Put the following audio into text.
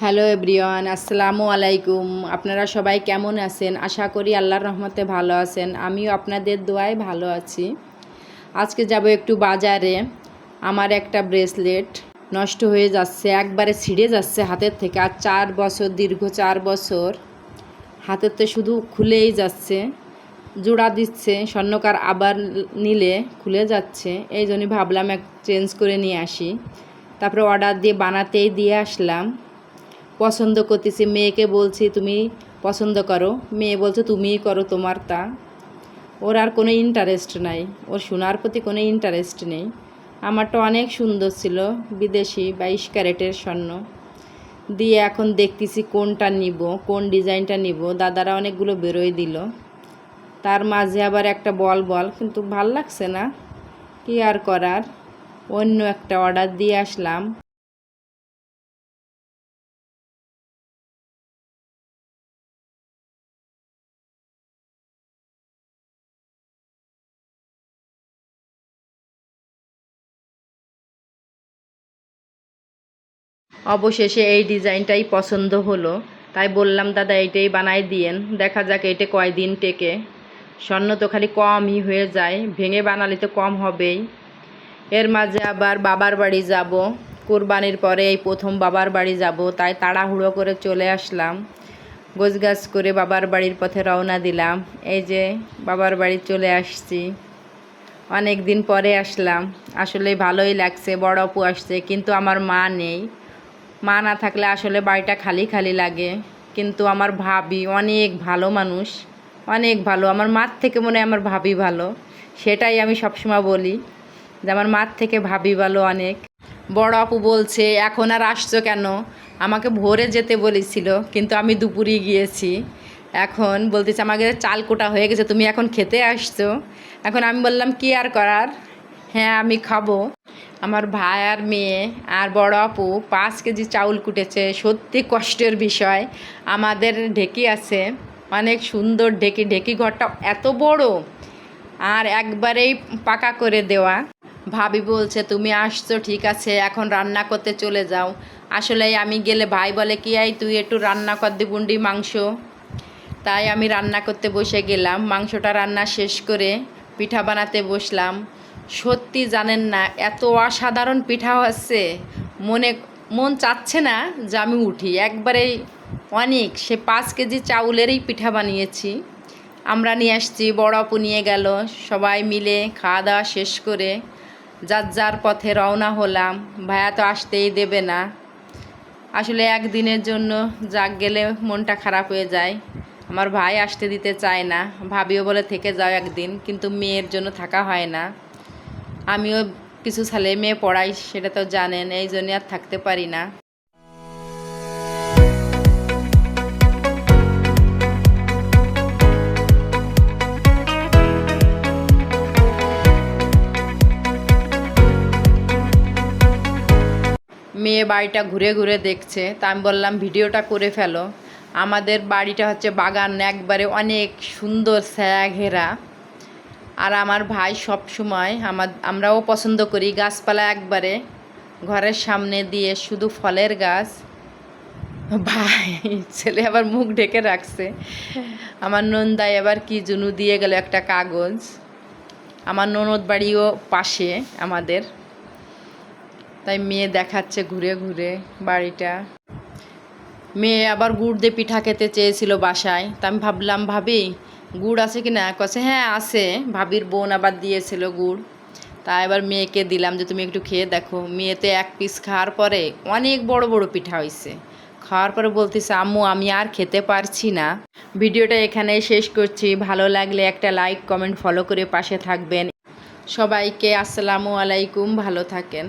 Hello everyone, আসসালামু আলাইকুম। আপনারা সবাই কেমন আছেন? আশা করি আল্লাহর রহমতে ভালো আছেন। আমিও আপনাদের দোয়ায় ভালো আছি। আজকে যাব একটু বাজারে। আমার একটা ব্রেসলেট নষ্ট হয়ে যাচ্ছে, একবারে ছিঁড়ে যাচ্ছে হাতের থেকে। আর 4 বছর, দীর্ঘ 4 বছর হাতেতে শুধু খুলেই যাচ্ছে, জোড়া দিচ্ছে স্বর্ণকার, আবার নিলে খুলে যাচ্ছে। এই জন্যই ভাবলাম চেঞ্জ করে নিয়ে আসি। তারপরে অর্ডার দিয়ে বানাতেই দিয়ে আসলাম। পছন্দ করতেছি, মেয়েকে বলছি তুমি পছন্দ করো, মেয়ে বলছে তুমিই করো তোমার তা। ওর আর কোনো ইন্টারেস্ট নাই, ওর সোনার প্রতি কোনো ইন্টারেস্ট নেই। আমারটা অনেক সুন্দর ছিল, বিদেশি 22 ক্যারেটের স্বর্ণ দিয়ে। এখন দেখতেছি কোনটা নিব, কোন ডিজাইনটা নিব। দাদারা অনেকগুলো বেরোয় দিল, তার মাঝে আবার একটা বল কিন্তু ভাল লাগছে না, কি আর করার। অন্য একটা অর্ডার দিয়ে আসলাম। অবশেষে এই ডিজাইনটাই পছন্দ হলো, তাই বললাম দাদা এইটাই বানাই দিয়েন, দেখা যাক এটা কয়দিন টেকে। স্বর্ণ তো খালি কমই হয়ে যায়, ভেঙে বানালে তো কম হবেই। এর মাঝে আবার বাবার বাড়ি যাব, কোরবানির পরে এই প্রথম বাবার বাড়ি যাব, তাই তাড়াহুড়ো করে চলে আসলাম। গোছগাছ করে বাবার বাড়ির পথে রওনা দিলাম। এই যে বাবার বাড়ি চলে আসছি, অনেক দিন পরে আসলাম। আসলে ভালোই লাগছে, বড় আপু আসছে, কিন্তু আমার মা নেই। মা না থাকলে আসলে বাড়িটা খালি খালি লাগে। কিন্তু আমার ভাবি অনেক ভালো মানুষ, অনেক ভালো। আমার মার থেকে মনে হয় আমার ভাবি ভালো, সেটাই আমি সবসময় বলি যে আমার মার থেকে ভাবি ভালো অনেক। বড় আপু বলছে এখন আর আসছো কেন? আমাকে ভোরে যেতে বলেছিল, কিন্তু আমি দুপুরে গিয়েছি। এখন বলতেছে আমাকে চাল কোটা হয়ে গেছে, তুমি এখন খেতে আসছো। এখন আমি বললাম কি আর করার, হ্যাঁ আমি খাবো। আমার ভাই আর মেয়ে আর বড় আপু 5 কেজি চাউল কুটেছে। সত্যি কষ্টের বিষয়। আমাদের ঢেকি আছে, অনেক সুন্দর ঢেকি, ঢেকি ঘরটা এত বড় আর একবারেই পাকা করে দেওয়া। ভাবি বলছে তুমি আসছো ঠিক আছে, এখন রান্না করতে চলে যাও। আসলে আমি গেলে ভাই বলে কি আই তুই একটু রান্না কর দিবুন্ডি মাংস। তাই আমি রান্না করতে বসে গেলাম। মাংসটা রান্না শেষ করে পিঠা বানাতে বসলাম। সত্যি জানেন না, এত অসাধারণ পিঠা হচ্ছে, মন চাচ্ছে না যে আমি উঠি। একবারেই অনেক, সে 5 কেজি চাউলেরই পিঠা বানিয়েছি। আমরা নিয়ে আসছি, বড় আপু নিয়ে গেল, সবাই মিলে খাওয়া দাওয়া শেষ করে যার যার পথে রওনা হলাম। ভাইয়া তো আসতেই দেবে না। আসলে একদিনের জন্য যাক গেলে মনটা খারাপ হয়ে যায়। আমার ভাই আসতে দিতে চায় না, ভাবিও বলে থেকে যাও একদিন, কিন্তু মেয়ের জন্য থাকা হয় না। আমিও কিছু ছেলে মেয়ে পড়াই, সেটা তো জানেন, এই জন্য আর থাকতে পারি না। মেয়ে বাড়িটা ঘুরে ঘুরে দেখছে, তা আমি বললাম ভিডিওটা করে ফেলো। আমাদের বাড়িটা হচ্ছে বাগান, একবারে অনেক সুন্দর ছায়া ঘেরা। আর আমার ভাই সব সময় আমরাও পছন্দ করি গাছপালা, একবারে ঘরের সামনে দিয়ে শুধু ফলের গাছ। ভাই ছেলে আবার মুখ ঢেকে রাখছে। আমার নন্দাই আবার কি জুনু দিয়ে গেল একটা কাগজ। আমার ননদ বাড়িও পাশে আমাদের, তাই মেয়ে দেখাচ্ছে ঘুরে ঘুরে বাড়িটা। মেয়ে আবার গুড় দিয়ে পিঠা খেতে চেয়েছিল বাসায়, তা আমি ভাবলাম ভাবি গুড় আছে কি না, কছে হ্যাঁ আছে, ভাবির বোন আবার দিয়েছিল গুড়। তাই এবার মেয়েকে দিলাম যে তুমি একটু খেয়ে দেখো। মেয়েতে 1 পিস খাওয়ার পরে অনেক বড় বড় পিঠা হয়েছে। খাওয়ার পরে বলতেছে আম্মু আমি আর খেতে পারছি না। ভিডিওটা এখানেই শেষ করছি। ভালো লাগলে একটা লাইক কমেন্ট ফলো করে পাশে থাকবেন। সবাইকে আসসালামু আলাইকুম, ভালো থাকেন।